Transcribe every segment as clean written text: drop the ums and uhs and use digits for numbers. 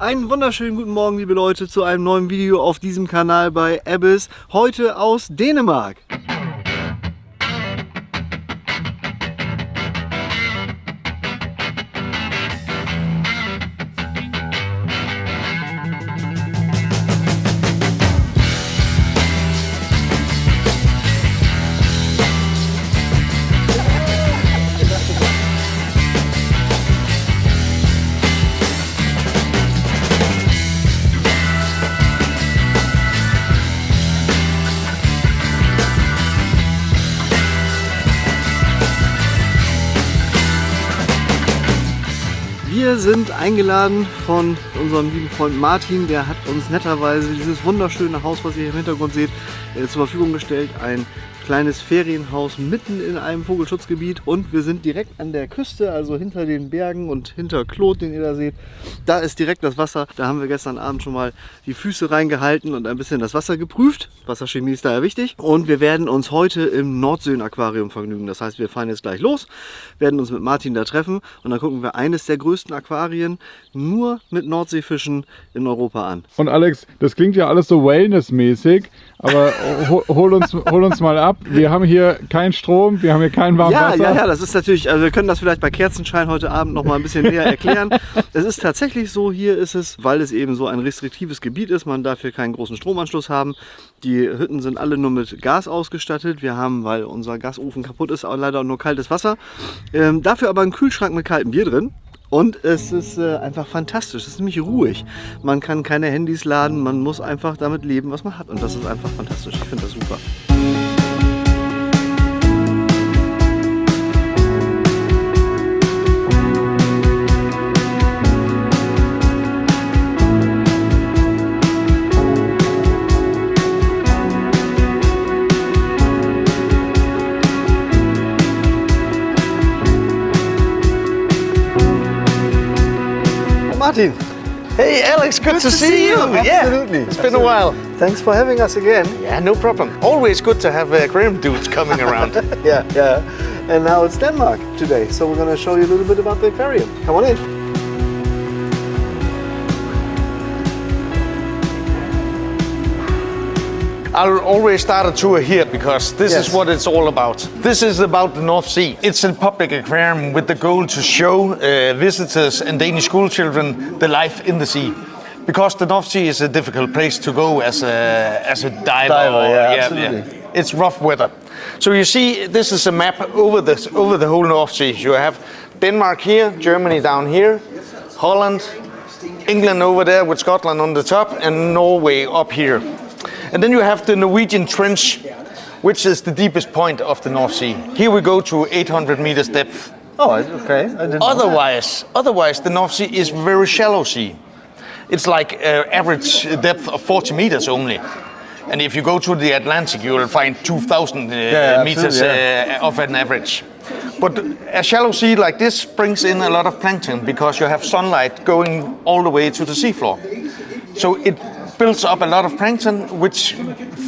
Einen wunderschönen guten Morgen, liebe Leute, zu einem neuen Video auf diesem Kanal bei Abyzz. Heute aus Dänemark. Wir sind eingeladen von unserem lieben Freund Martin, der hat uns netterweise dieses wunderschöne Haus, was ihr hier im Hintergrund seht, zur Verfügung gestellt. Ein kleines Ferienhaus mitten in einem Vogelschutzgebiet und wir sind direkt an der Küste, also hinter den Bergen und hinter Claude, den ihr da seht. Da ist direkt das Wasser. Da haben wir gestern Abend schon mal die Füße reingehalten und ein bisschen das Wasser geprüft. Wasserchemie ist daher wichtig. Und wir werden uns heute im Nordsoenaquarium vergnügen. Das heißt, wir fahren jetzt gleich los, werden uns mit Martin da treffen und dann gucken wir eines der größten Aquarien nur mit Nordseefischen in Europa an. Und Alex, das klingt ja alles so wellnessmäßig, aber hol uns mal ab. Wir haben hier keinen Strom, wir haben hier kein warmes Wasser. Ja, das ist natürlich, also wir können das vielleicht bei Kerzenschein heute Abend noch mal ein bisschen näher erklären. Es ist tatsächlich so, hier ist es, weil es eben so ein restriktives Gebiet ist, man darf hier keinen großen Stromanschluss haben. Die Hütten sind alle nur mit Gas ausgestattet. Wir haben, weil unser Gasofen kaputt ist, auch leider nur kaltes Wasser. Dafür aber einen Kühlschrank mit kaltem Bier drin. Und es ist einfach fantastisch, es ist nämlich ruhig. Man kann keine Handys laden, man muss einfach damit leben, was man hat. Und das ist einfach fantastisch, ich finde das super. Martin. Hey Alex, good to see you. Absolutely. Yeah, it's been a while. Thanks for having us again. Yeah, no problem. Always good to have aquarium dudes coming around. Yeah. And now it's Denmark today, so we're going to show you a little bit about the aquarium. Come on in. I'll always start a tour here because this is what it's all about. This is about the North Sea. It's a public aquarium with the goal to show visitors and Danish school children the life in the sea. Because the North Sea is a difficult place to go as a diver. Absolutely. It's rough weather. So you see, this is a map over the whole North Sea. You have Denmark here, Germany down here, Holland, England over there with Scotland on the top, and Norway up here. And then you have the Norwegian Trench, which is the deepest point of the North Sea. Here we go to 800 meters depth. Oh, okay. I didn't Otherwise, the North Sea is very shallow sea. It's like average depth of 40 meters only. And if you go to the Atlantic, you will find 2,000 meters of an average. But a shallow sea like this brings in a lot of plankton because you have sunlight going all the way to the seafloor. So it builds up a lot of plankton, which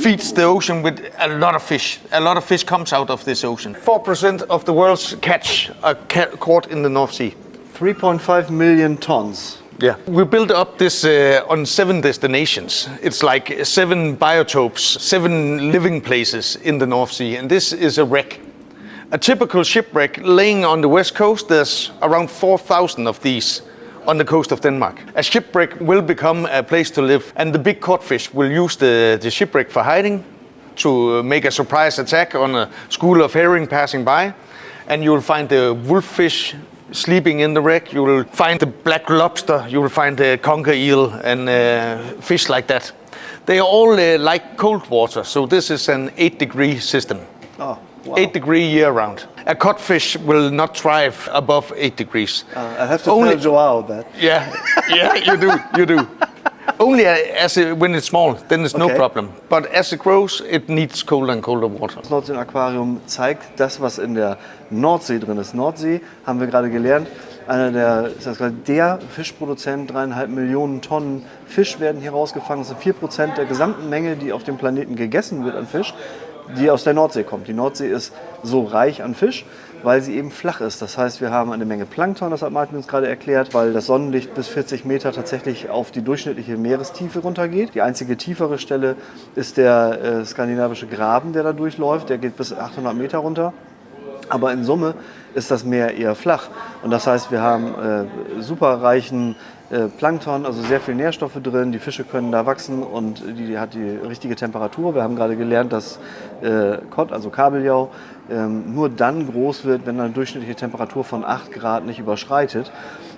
feeds the ocean with a lot of fish. A lot of fish comes out of this ocean. 4% of the world's catch are caught in the North Sea. 3.5 million tons. Yeah. We built up this on 7 destinations. It's like 7 biotopes, 7 living places in the North Sea, and this is a wreck. A typical shipwreck laying on the west coast, there's around 4,000 of these on the coast of Denmark. A shipwreck will become a place to live, and the big codfish will use the shipwreck for hiding, to make a surprise attack on a school of herring passing by, and you will find the wolffish sleeping in the wreck. You will find the black lobster, you will find the conger eel and fish like that. They are all like cold water, so this is an 8-degree system. Oh, wow. 8-degree year round. A codfish will not thrive above 8 degrees. I have to tell Joao that. Yeah, you do. Only when it's small, then it's no problem. But as it grows, it needs colder and colder water. Das Nordsoenaquarium zeigt das, was in der Nordsee drin ist. Nordsee, haben wir gerade gelernt, der Fischproduzent, 3,5 Millionen Tonnen Fisch werden hier rausgefangen. Das sind 4% der gesamten Menge, die auf dem Planeten gegessen wird an Fisch. die aus der Nordsee kommt. Die Nordsee ist so reich an Fisch, weil sie eben flach ist. Das heißt, wir haben eine Menge Plankton, das hat Martin uns gerade erklärt, weil das Sonnenlicht bis 40 Meter tatsächlich auf die durchschnittliche Meerestiefe runtergeht. Die einzige tiefere Stelle ist der skandinavische Graben, der da durchläuft. Der geht bis 800 Meter runter. Aber in Summe ist das Meer eher flach. Und das heißt, wir haben super reichen Plankton, also sehr viel Nährstoffe drin. Die Fische können da wachsen und die hat die richtige Temperatur. Wir haben gerade gelernt, dass Cod, also Kabeljau, nur dann groß wird, wenn eine durchschnittliche Temperatur von 8 Grad nicht überschreitet.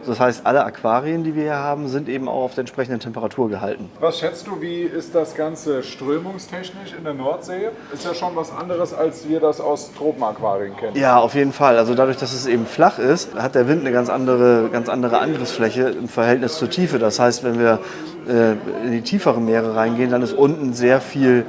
Das heißt, alle Aquarien, die wir hier haben, sind eben auch auf der entsprechenden Temperatur gehalten. Was schätzt du, wie ist das Ganze strömungstechnisch in der Nordsee? Ist ja schon was anderes, als wir das aus Tropenaquarien kennen. Ja, auf jeden Fall. Also dadurch, dass es eben flach ist, hat der Wind eine ganz andere Angriffsfläche im Verhältnis zur Tiefe. Das heißt, wenn wir in die tieferen Meere reingehen, dann ist unten sehr viel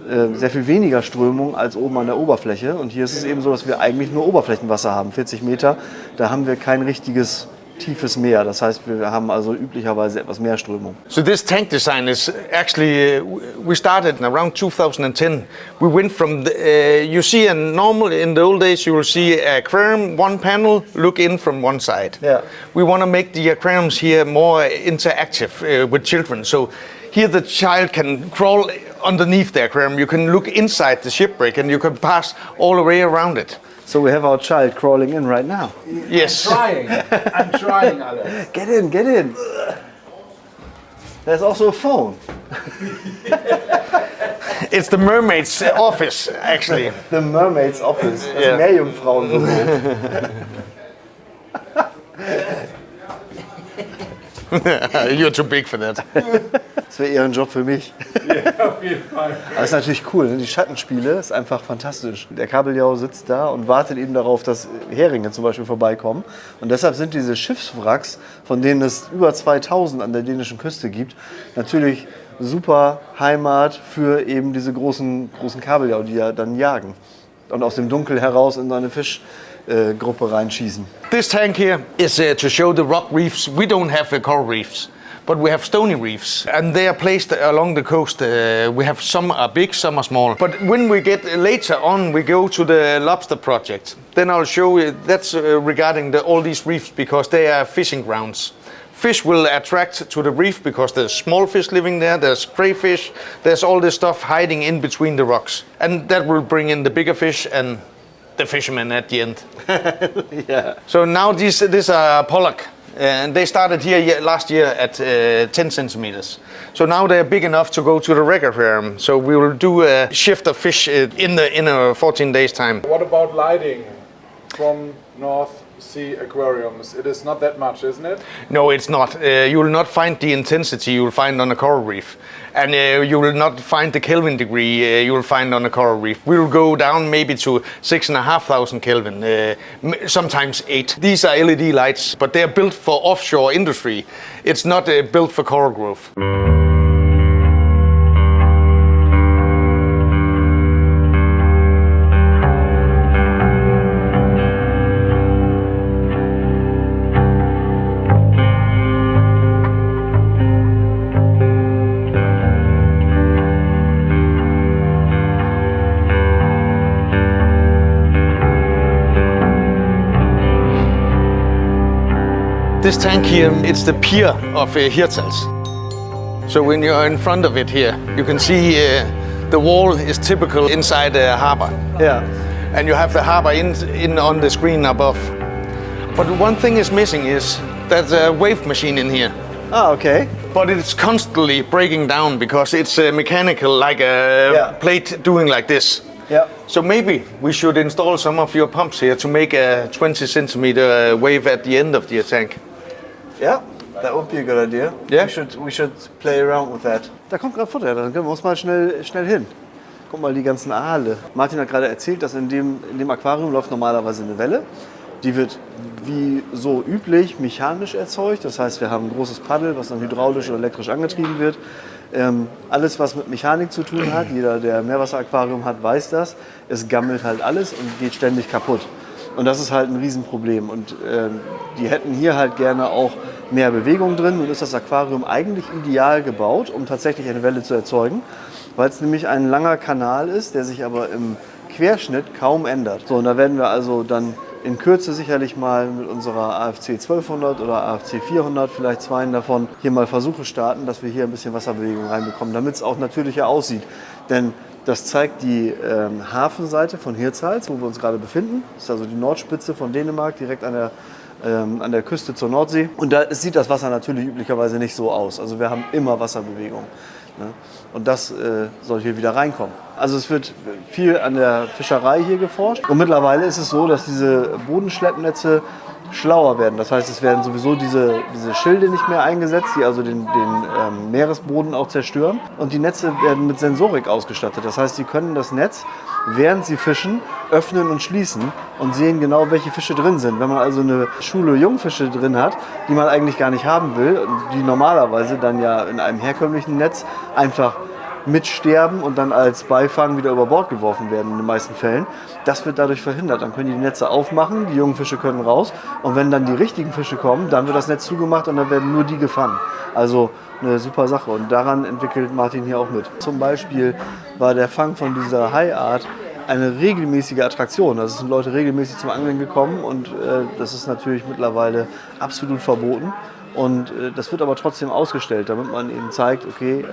weniger Strömung als oben an der Oberfläche. Und hier ist es eben so, dass wir eigentlich nur Oberflächenwasser haben, 40 Meter. Da haben wir kein richtiges tiefes Meer. Das heißt, wir haben also üblicherweise etwas mehr Strömung. So this tank design is actually, we started in around 2010. We went from, you see normal, in the old days you will see aquarium, one panel, look in from one side. Yeah. We want to make the aquariums here more interactive with children. So here the child can crawl underneath the aquarium. You can look inside the shipwreck and you can pass all the way around it. So we have our child crawling in right now. Yes. I'm trying, Alex. Get in, get in. There's also a phone. It's the mermaid's office, actually. The mermaid's office. Das Yeah. Meerjungfrauenbüro. You're too big for that. Das wäre eher ein Job für mich. Ja, auf jeden Fall. Aber ist natürlich cool, ne? Die Schattenspiele ist einfach fantastisch. Der Kabeljau sitzt da und wartet eben darauf, dass Heringe zum Beispiel vorbeikommen. Und deshalb sind diese Schiffswracks, von denen es über 2000 an der dänischen Küste gibt, natürlich super Heimat für eben diese großen Kabeljau, die ja dann jagen. Und aus dem Dunkel heraus in so eine Fischgruppe reinschießen. This tank here is to show the rock reefs. We don't have coral reefs, but we have stony reefs, and they are placed along the coast. We have some are big, some are small. But when we get later on, we go to the lobster project. Then I'll show you that's regarding all these reefs because they are fishing grounds. Fish will attract to the reef because there's small fish living there, there's crayfish, there's all this stuff hiding in between the rocks, and that will bring in the bigger fish and the fishermen at the end. Yeah. So now these are pollock, and they started here last year at 10 centimeters. So now they're big enough to go to the Reise aquarium. So we will do a shift of fish in a 14 days time. What about lighting from Nordsoenaquariums? It is not that much, isn't it? No, it's not. You will not find the intensity you will find on a coral reef. And you will not find the Kelvin degree you will find on a coral reef. We will go down maybe to 6,500 Kelvin, sometimes 8. These are LED lights, but they are built for offshore industry. It's not built for coral growth. This tank here, it's the pier of Hirtshals. So when you're in front of it here, you can see the wall is typical inside a harbor. Yeah. And you have the harbor in on the screen above. But one thing is missing is there's a wave machine in here. Ah, okay. But it's constantly breaking down because it's mechanical, like a plate doing like this. Yeah. So maybe we should install some of your pumps here to make a 20 centimeter wave at the end of the tank. Yeah, that would be a good idea. Yeah. We should play around with that. Da kommt gerade Futter, dann können wir uns mal schnell hin. Guck mal, die ganzen Aale. Martin hat gerade erzählt, dass in dem Aquarium läuft normalerweise eine Welle. Die wird wie so üblich mechanisch erzeugt. Das heißt, wir haben ein großes Paddel, was dann hydraulisch oder elektrisch angetrieben wird. Alles, was mit Mechanik zu tun hat, jeder, der ein Meerwasseraquarium hat, weiß das. Es gammelt halt alles und geht ständig kaputt. Und das ist halt ein Riesenproblem. Und die hätten hier halt gerne auch mehr Bewegung drin und ist das Aquarium eigentlich ideal gebaut, um tatsächlich eine Welle zu erzeugen, weil es nämlich ein langer Kanal ist, der sich aber im Querschnitt kaum ändert. So, und da werden wir also dann in Kürze sicherlich mal mit unserer AFC 1200 oder AFC 400, vielleicht zwei davon, hier mal Versuche starten, dass wir hier ein bisschen Wasserbewegung reinbekommen, damit es auch natürlicher aussieht. Denn das zeigt die Hafenseite von Hirtshals, wo wir uns gerade befinden. Das ist also die Nordspitze von Dänemark, direkt an der Küste zur Nordsee. Und da sieht das Wasser natürlich üblicherweise nicht so aus. Also wir haben immer Wasserbewegung. Ne? Und das soll hier wieder reinkommen. Also es wird viel an der Fischerei hier geforscht. Und mittlerweile ist es so, dass diese Bodenschleppnetze schlauer werden. Das heißt, es werden sowieso diese Schilde nicht mehr eingesetzt, die also den Meeresboden auch zerstören. Und die Netze werden mit Sensorik ausgestattet. Das heißt, sie können das Netz, während sie fischen, öffnen und schließen und sehen genau, welche Fische drin sind. Wenn man also eine Schule Jungfische drin hat, die man eigentlich gar nicht haben will, die normalerweise dann ja in einem herkömmlichen Netz einfach mitsterben und dann als Beifang wieder über Bord geworfen werden in den meisten Fällen. Das wird dadurch verhindert. Dann können die Netze aufmachen, die jungen Fische können raus und wenn dann die richtigen Fische kommen, dann wird das Netz zugemacht und dann werden nur die gefangen. Also eine super Sache und daran entwickelt Martin hier auch mit. Zum Beispiel war der Fang von dieser Haiart eine regelmäßige Attraktion. Also sind Leute regelmäßig zum Angeln gekommen und das ist natürlich mittlerweile absolut verboten. Und das wird aber trotzdem ausgestellt, damit man eben zeigt, okay,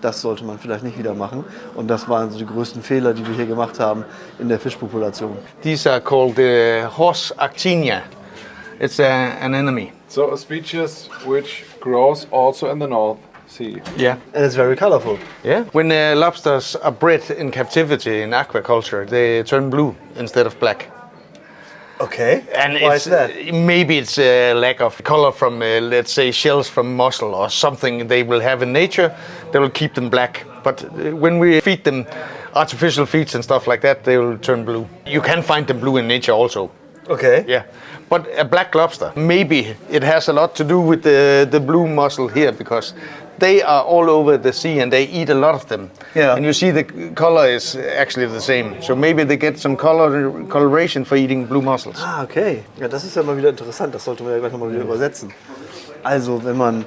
das sollte man vielleicht nicht wieder machen. Und das waren so die größten Fehler, die wir hier gemacht haben in der Fischpopulation. These are called horse actinia. It's an enemy. So a species which grows also in the North Sea. Yeah. And it's very colorful. Yeah. When lobsters are bred in captivity in aquaculture, they turn blue instead of black. Okay. And Why is that? Maybe it's a lack of color from, let's say, shells from mussel or something they will have in nature. They will keep them black. But when we feed them artificial feeds and stuff like that, they will turn blue. You can find them blue in nature also. Okay. Yeah. But a black lobster, maybe it has a lot to do with the blue mussel here because they are all over the sea and they eat a lot of them. Yeah. And you see the color is actually the same. So maybe they get some coloration for eating blue mussels. Ah, okay. Ja, das ist ja mal wieder interessant. Das sollte man ja gleich nochmal wieder übersetzen. Also, wenn man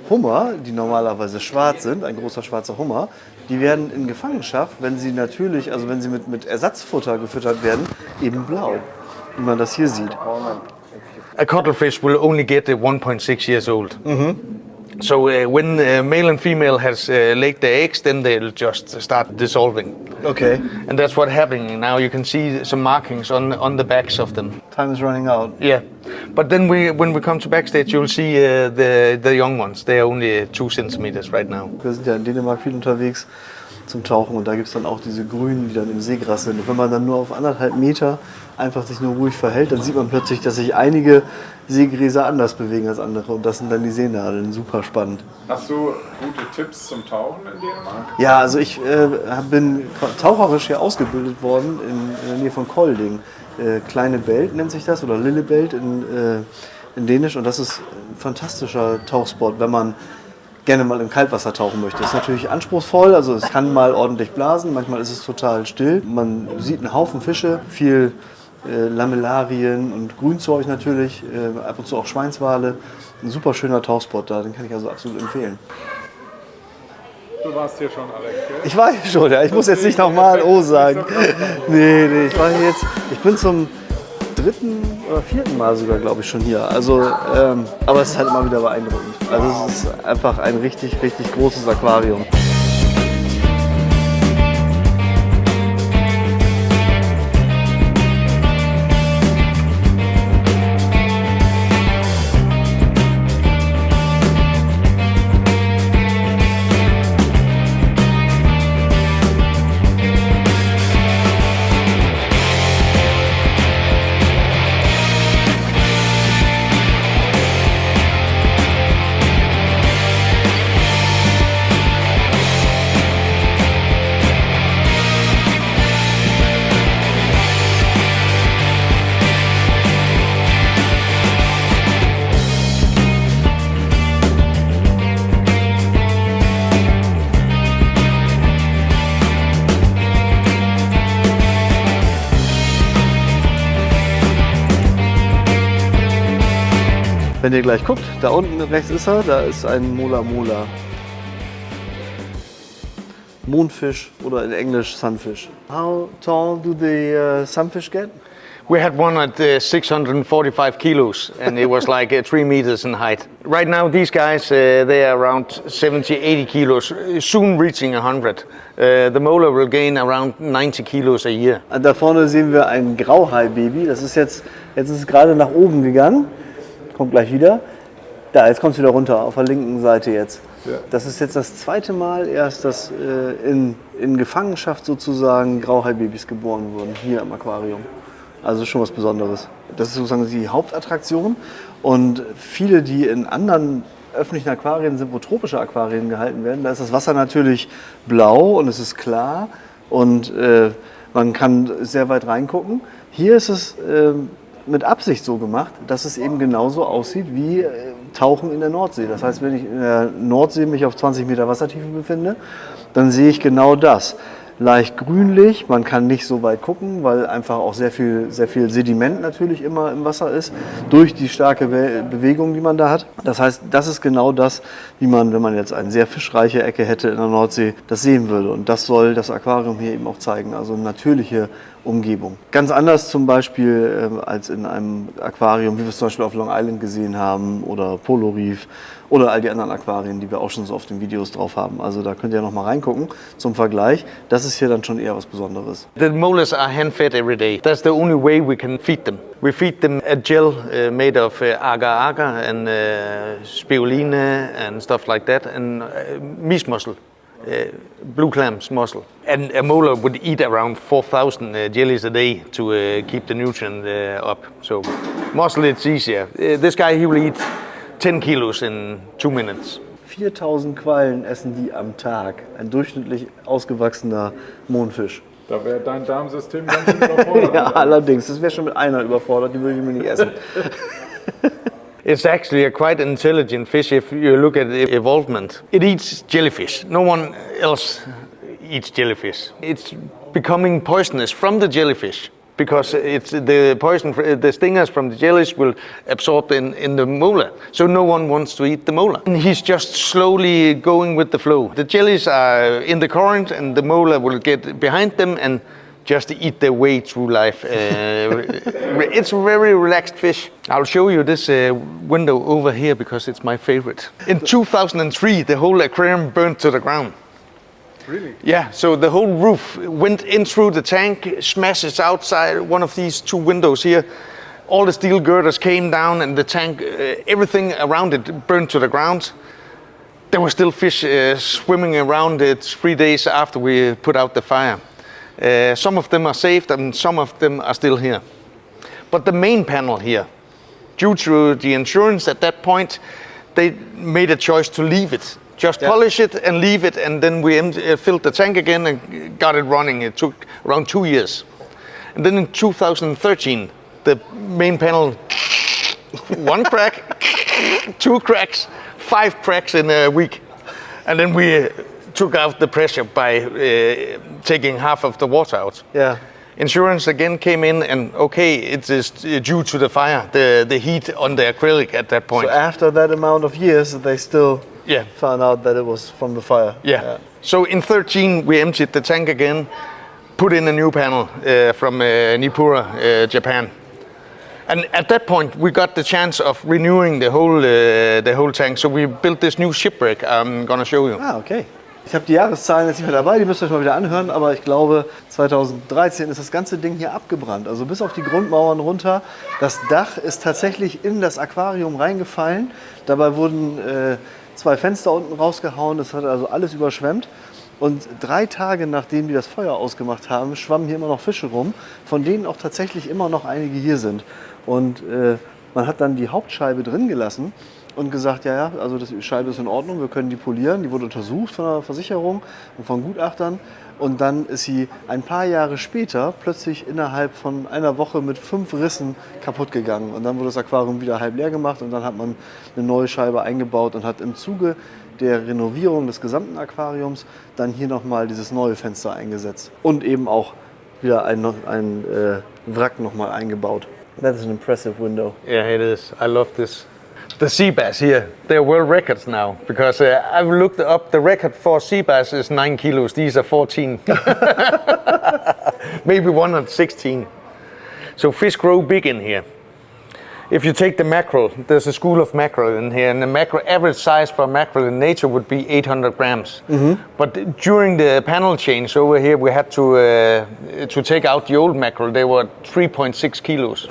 Hummer, die normalerweise schwarz sind, ein großer schwarzer Hummer, die werden in Gefangenschaft, wenn sie natürlich, also wenn sie mit Ersatzfutter gefüttert werden, eben blau. Wie man das hier sieht. A cuttlefish will only get 1.6 years old. So when male and female has laid their eggs, then they'll just start dissolving. Okay. And that's what's happening now. You can see some markings on the backs of them. Time is running out. Yeah, but then when we come to backstage, you'll see the young ones. They are only 2 centimeters right now. Wir sind ja in Dänemark viel unterwegs zum Tauchen und da gibt es dann auch diese Grünen, die dann im Seegras sind. Und wenn man dann nur auf 1,5 Meter einfach sich nur ruhig verhält, dann sieht man plötzlich, dass sich einige Seegräser anders bewegen als andere und das sind dann die Seenadeln. Super spannend. Hast du gute Tipps zum Tauchen in Dänemark? Ja, also ich bin taucherisch hier ausgebildet worden in der Nähe von Kolding. Kleine Belt nennt sich das oder Lillebelt in Dänisch und das ist ein fantastischer Tauchsport, wenn man gerne mal im Kaltwasser tauchen möchte. Das ist natürlich anspruchsvoll, also es kann mal ordentlich blasen, manchmal ist es total still. Man sieht einen Haufen Fische, viel Lamellarien und Grünzeug natürlich, ab und zu auch Schweinswale. Ein super schöner Tauchspot da, den kann ich also absolut empfehlen. Du warst hier schon, Alex, gell? Ich war hier schon, ja. Ich muss jetzt nicht nochmal O sagen. Nee, ich war hier jetzt, ich bin zum 3. oder 4. Mal sogar, glaube ich, schon hier. Also, aber es ist halt immer wieder beeindruckend. Also es ist einfach ein richtig, richtig großes Aquarium. Wenn ihr gleich guckt, da unten rechts ist er, da ist ein Mola Mola. Mondfisch oder in Englisch Sunfish. How tall do the sunfish get? We had one at 645 kilos, and it was like 3 meters in height. Right now, these guys, they are around 70, 80 kilos, soon reaching 100. The molar will gain around 90 kilos a year. Da vorne sehen wir ein Grauhai-Baby. Das ist jetzt ist es gerade nach oben gegangen. Kommt gleich wieder. Da, jetzt kommt es wieder runter, auf der linken Seite jetzt. Ja. Das ist jetzt das zweite Mal erst, dass in Gefangenschaft sozusagen Grauhai-Babys geboren wurden, hier im Aquarium. Also schon was Besonderes. Das ist sozusagen die Hauptattraktion. Und viele, die in anderen öffentlichen Aquarien sind, wo tropische Aquarien gehalten werden, da ist das Wasser natürlich blau und es ist klar und man kann sehr weit reingucken. Hier ist es mit Absicht so gemacht, dass es eben genauso aussieht wie Tauchen in der Nordsee. Das heißt, wenn ich in der Nordsee mich auf 20 Meter Wassertiefe befinde, dann sehe ich genau das. Leicht grünlich, man kann nicht so weit gucken, weil einfach auch sehr viel Sediment natürlich immer im Wasser ist, durch die starke Bewegung, die man da hat. Das heißt, das ist genau das, wie man, wenn man jetzt eine sehr fischreiche Ecke hätte in der Nordsee, das sehen würde. Und das soll das Aquarium hier eben auch zeigen, also natürliche Umgebung. Ganz anders zum Beispiel als in einem Aquarium, wie wir es zum Beispiel auf Long Island gesehen haben oder Polo Reef oder all die anderen Aquarien, die wir auch schon so auf den Videos drauf haben. Also da könnt ihr noch mal reingucken zum Vergleich. Das ist hier dann schon eher was Besonderes. The molars are hand-fed every day. That's the only way we can feed them. We feed them a gel made of agar-agar and spirulina and stuff like that, and meat muscle. Blue clams mussel. And a molar would eat around 4,000 jellies a day to keep the nutrient up. So mussel, it's easier. This guy, he will eat 10 kilos in 2 minutes. 4.000 Quallen essen die am Tag. Ein durchschnittlich ausgewachsener Mondfisch. Da wäre dein Darmsystem ganz schön überfordert. Ja, allerdings. Das wäre schon mit einer überfordert, die würde ich mir nicht essen. It's actually a quite intelligent fish if you look at the evolvement. It eats jellyfish. No one else eats jellyfish. It's becoming poisonous from the jellyfish because it's the poison, the stingers from the jellies will absorb in the molar. So no one wants to eat the molar. And he's just slowly going with the flow. The jellies are in the current and the molar will get behind them and just eat their way through life. It's a very relaxed fish. I'll show you this window over here because it's my favorite. In 2003, the whole aquarium burned to the ground. Really? Yeah, so the whole roof went in through the tank, smashes outside one of these 2 windows here. All the steel girders came down and the tank, everything around it burned to the ground. There were still fish swimming around it 3 days after we put out the fire. Some of them are saved and some of them are still here. But the main panel here, due to the insurance at that point, they made a choice to leave it. Just polish it and leave it, and then we filled the tank again and got it running. It took around 2 years. And then in 2013, the main panel, 1 crack, 2 cracks, 5 cracks in a week. And then we took out the pressure by taking half of the water out. Yeah. Insurance again came in and okay, it is due to the fire, the heat on the acrylic at that point. So after that amount of years, they still found out that it was from the fire. Yeah. So in 2013, we emptied the tank again, put in a new panel from Nippura, Japan. And at that point, we got the chance of renewing the whole tank. So we built this new shipwreck I'm gonna show you. Ah, okay. Ich habe die Jahreszahlen jetzt nicht mehr dabei, die müsst ihr euch mal wieder anhören, aber ich glaube 2013 ist das ganze Ding hier abgebrannt, also bis auf die Grundmauern runter. Das Dach ist tatsächlich in das Aquarium reingefallen, dabei wurden 2 Fenster unten rausgehauen, das hat also alles überschwemmt. Und 3 Tage nachdem die das Feuer ausgemacht haben, schwammen hier immer noch Fische rum, von denen auch tatsächlich immer noch einige hier sind. Und man hat dann die Hauptscheibe drin gelassen und gesagt, ja, also die Scheibe ist in Ordnung, wir können die polieren. Die wurde untersucht von der Versicherung und von Gutachtern. Und dann ist sie ein paar Jahre später plötzlich innerhalb von einer Woche mit 5 Rissen kaputt gegangen. Und dann wurde das Aquarium wieder halb leer gemacht und dann hat man eine neue Scheibe eingebaut und hat im Zuge der Renovierung des gesamten Aquariums dann hier nochmal dieses neue Fenster eingesetzt. Und eben auch wieder ein Wrack nochmal eingebaut. That is an impressive window. Yeah, it is. I love this. The sea bass here, they're world records now because I've looked up the record for sea bass is 9 kilos. These are 14. Maybe one at 16. So fish grow big in here. If you take the mackerel, there's a school of mackerel in here, and the mackerel average size for mackerel in nature would be 800 grams. But during the panel change over here, we had to take out the old mackerel. They were 3.6 kilos.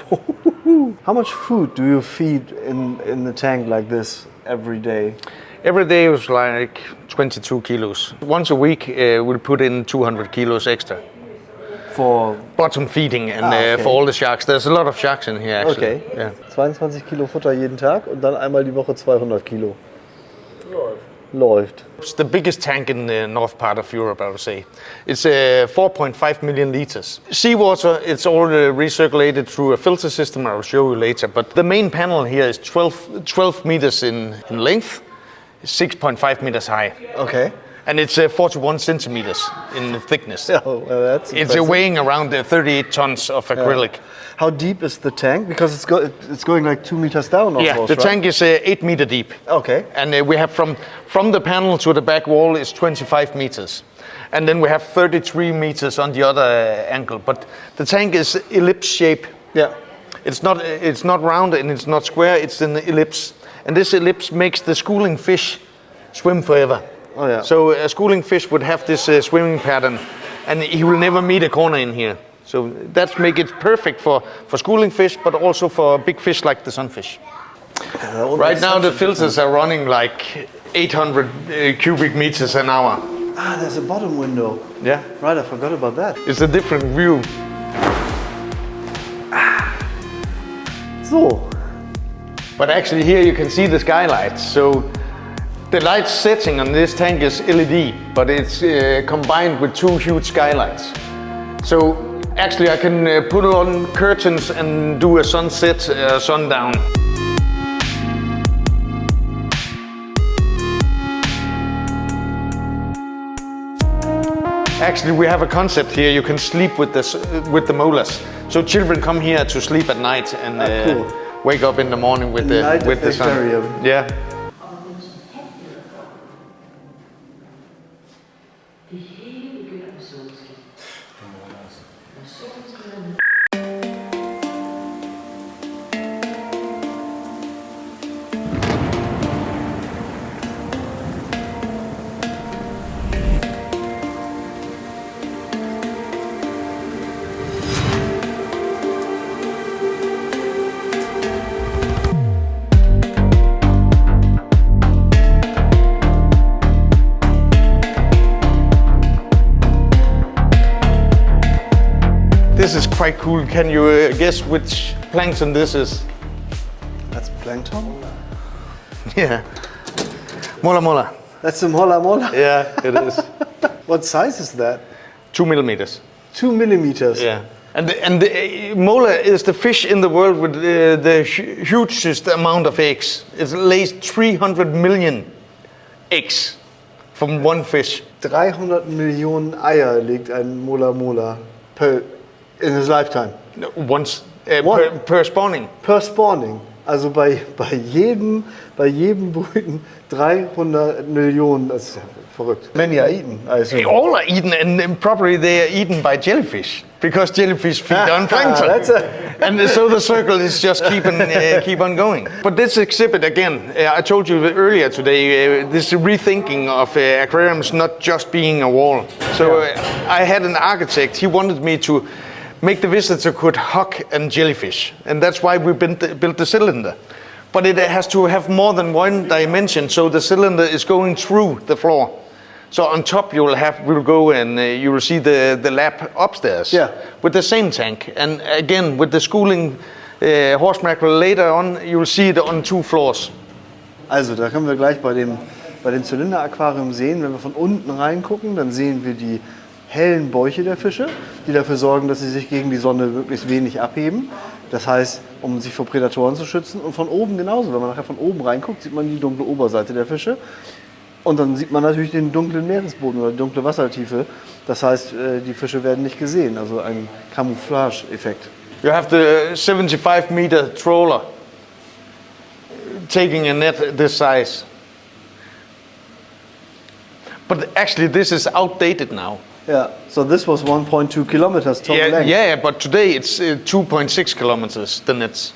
How much food do you feed in the tank like this every day? Every day it was like 22 kilos. Once a week, we'll put in 200 kilos extra. For bottom feeding and okay. For all the sharks. There's a lot of sharks in here actually. Okay. Yeah. 22 Kilo Futter jeden Tag und dann einmal die Woche 200 Kilo. Läuft. It's the biggest tank in the north part of Europe, I would say. It's 4.5 million liters. Seawater, it's all recirculated through a filter system I'll show you later. But the main panel here is 12 meters in length, 6.5 meters high. Okay. And it's 41 centimeters in thickness. Oh, well, that's it's weighing around 38 tons of acrylic. How deep is the tank? Because it's going like 2 meters down almost, yeah, the tank is 8 meter deep. Okay. And we have from the panel to the back wall is 25 meters. And then we have 33 meters on the other angle. But the tank is ellipse shape. Yeah. It's not round and it's not square, it's an ellipse. And this ellipse makes the schooling fish swim forever. Oh, yeah. So a schooling fish would have this swimming pattern, and he will never meet a corner in here. So that's make it perfect for schooling fish, but also for big fish like the sunfish. Right now the filters are running like 800 cubic meters an hour. Ah, there's a bottom window. Yeah. Right, I forgot about that. It's a different view. So. But actually here you can see the skylights. So the light setting on this tank is LED, but it's combined with 2 huge skylights. So actually I can put on curtains and do a sunset, sundown. Actually we have a concept here, you can sleep with the molars. So children come here to sleep at night and cool. Wake up in the morning with the sun. Yeah. This is quite cool. Can you guess which plankton this is? That's plankton? Yeah. Mola mola. That's some hola mola? Yeah, it is. What size is that? 2 millimeters. 2 millimeters? Yeah. And the mola is the fish in the world with the hugest amount of eggs. It lays 300 million eggs from one fish. 300 Millionen Eier legt ein Mola mola in his lifetime. Once per spawning. Per spawning. Also bei jedem Brüten 300 Millionen. Das ist ja verrückt. Many are eaten. They all are eaten, and probably they are eaten by jellyfish because jellyfish feed on plankton. And so the circle is just keep on going. But this exhibit again, I told you earlier today, this rethinking of aquariums not just being a wall. So I had an architect. He wanted me to make the visitor could hug and jellyfish, and that's why we built the cylinder. But it has to have more than one dimension, so the cylinder is going through the floor. So on top we'll go and you will see the lab upstairs with the same tank. And again, with the schooling horse mackerel later on, you will see it on 2 floors. Also da können wir gleich bei dem Zylinder-Aquarium sehen, wenn wir von unten reingucken, dann sehen wir die hellen Bäuche der Fische, die dafür sorgen, dass sie sich gegen die Sonne möglichst wenig abheben. Das heißt, um sich vor Prädatoren zu schützen. Und von oben genauso. Wenn man nachher von oben reinguckt, sieht man die dunkle Oberseite der Fische. Und dann sieht man natürlich den dunklen Meeresboden oder die dunkle Wassertiefe. Das heißt, die Fische werden nicht gesehen. Also ein Camouflage-Effekt. You have the 75-meter trawler taking a net this size. But actually this is outdated now. Yeah, so this was 1.2 kilometers total length. Yeah, but today it's 2.6 kilometers, the nets.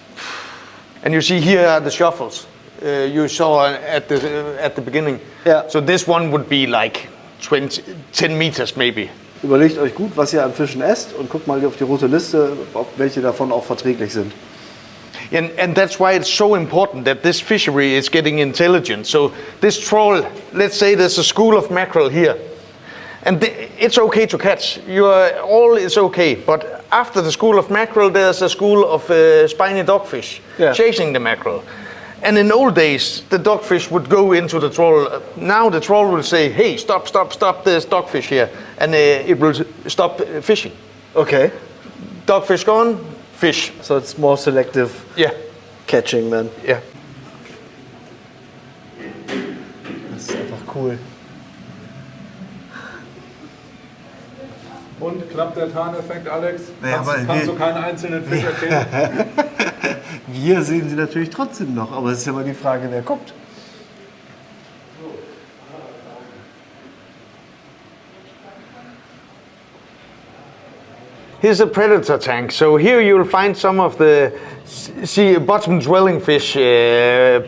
And you see here are the shuffles you saw at the beginning. Yeah. So this one would be like 10 meters maybe. Überlegt euch gut, was ihr an Fischen esst und guckt mal auf die rote Liste, ob welche davon auch verträglich sind. And that's why it's so important that this fishery is getting intelligent. So this trawl, let's say there's a school of mackerel here. And it's okay to catch. All is okay. But after the school of mackerel, there's a school of spiny dogfish chasing the mackerel. And in old days, the dogfish would go into the trawl. Now the trawl will say, hey, stop, there's dogfish here. And it will stop fishing. Okay. Dogfish gone, fish. So it's more selective catching then. Yeah. Das ist einfach cool. Und klappt der Tarneffekt, Alex? Naja, kannst du keinen einzelnen Fisch erkennen? Wir sehen sie natürlich trotzdem noch, aber es ist ja mal die Frage, wer guckt. Here's a predator tank. So here you'll find some of the bottom dwelling fish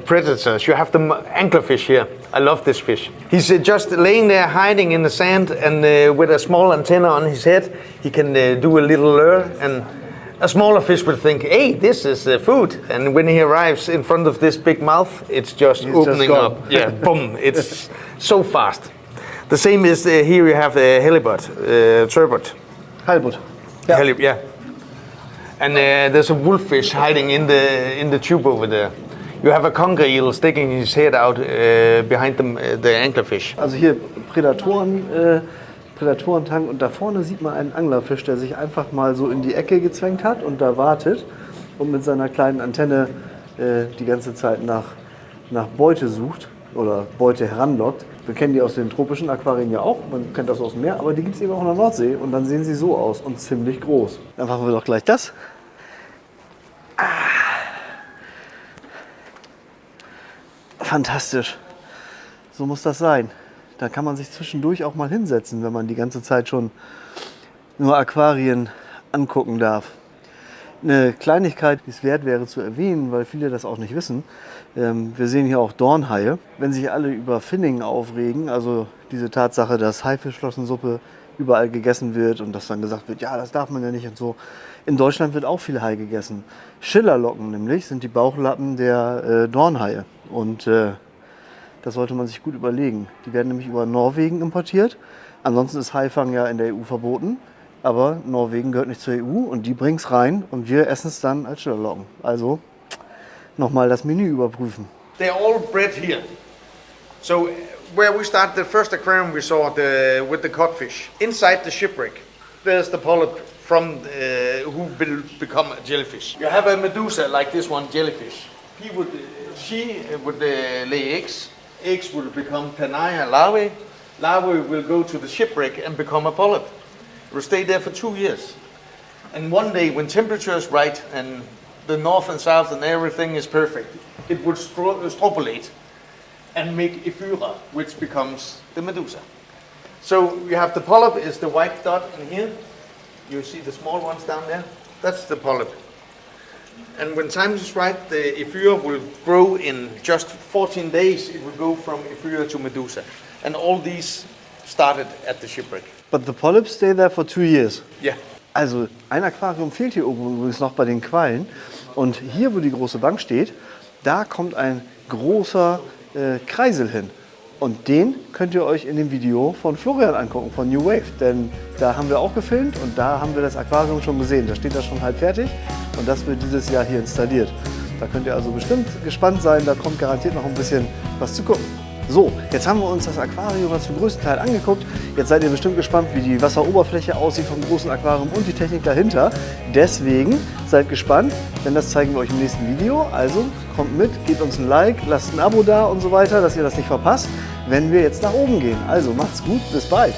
predators. You have the anglerfish here. I love this fish. He's just laying there hiding in the sand, and with a small antenna on his head, he can do a little lure, and a smaller fish will think, hey, this is food. And when he arrives in front of this big mouth, it's just opening up. Yeah, boom, it's so fast. The same is here you have the halibut, turbot. Halibut. Yeah. And there's a wolffish hiding in the tube over there. You have a conger eel sticking his head out behind the anglerfish. Also hier Prädatorentank und da vorne sieht man einen Anglerfisch, der sich einfach mal so in die Ecke gezwängt hat und da wartet und mit seiner kleinen Antenne die ganze Zeit nach Beute sucht oder Beute heranlockt. Wir kennen die aus den tropischen Aquarien ja auch, man kennt das aus dem Meer, aber die gibt es eben auch in der Nordsee und dann sehen sie so aus und ziemlich groß. Dann machen wir doch gleich das. Fantastisch. So muss das sein. Da kann man sich zwischendurch auch mal hinsetzen, wenn man die ganze Zeit schon nur Aquarien angucken darf. Eine Kleinigkeit, die es wert wäre zu erwähnen, weil viele das auch nicht wissen. Wir sehen hier auch Dornhaie. Wenn sich alle über Finning aufregen, also diese Tatsache, dass Haifischflossensuppe überall gegessen wird und dass dann gesagt wird, ja, das darf man ja nicht und so. In Deutschland wird auch viel Hai gegessen. Schillerlocken nämlich sind die Bauchlappen der Dornhaie. Und das sollte man sich gut überlegen. Die werden nämlich über Norwegen importiert. Ansonsten ist Haifang ja in der EU verboten. Aber Norwegen gehört nicht zur EU und die bringen es rein und wir essen es dann als Schillerlocken. Also nochmal das Menü überprüfen. They're all bred here. So where we started the first aquarium we saw with the codfish. Inside the shipwreck there's the polyp from who will become a jellyfish. You have a medusa like this one, jellyfish. She would lay eggs. Eggs will become panaia larvae. Larvae will go to the shipwreck and become a polyp. It will stay there for 2 years. And one day when temperature is right and the north and south and everything is perfect, it would stropulate and make ephyra, which becomes the medusa. So you have the polyp is the white dot in here. You see the small ones down there? That's the polyp. And when time is right, the ephyra will grow in just 14 days. It will go from ephyra to medusa. And all these started at the shipwreck. But the polyps stay there for 2 years. Yeah. Also ein Aquarium fehlt hier oben übrigens noch bei den Quallen. Und hier, wo die große Bank steht, da kommt ein großer Kreisel hin. Und den könnt ihr euch in dem Video von Florian angucken, von New Wave. Denn da haben wir auch gefilmt und da haben wir das Aquarium schon gesehen. Da steht das schon halb fertig und das wird dieses Jahr hier installiert. Da könnt ihr also bestimmt gespannt sein, da kommt garantiert noch ein bisschen was zu gucken. So, jetzt haben wir uns das Aquarium zum größten Teil angeguckt. Jetzt seid ihr bestimmt gespannt, wie die Wasseroberfläche aussieht vom großen Aquarium und die Technik dahinter. Deswegen seid gespannt, denn das zeigen wir euch im nächsten Video. Also kommt mit, gebt uns ein Like, lasst ein Abo da und so weiter, dass ihr das nicht verpasst, wenn wir jetzt nach oben gehen. Also macht's gut, bis bald.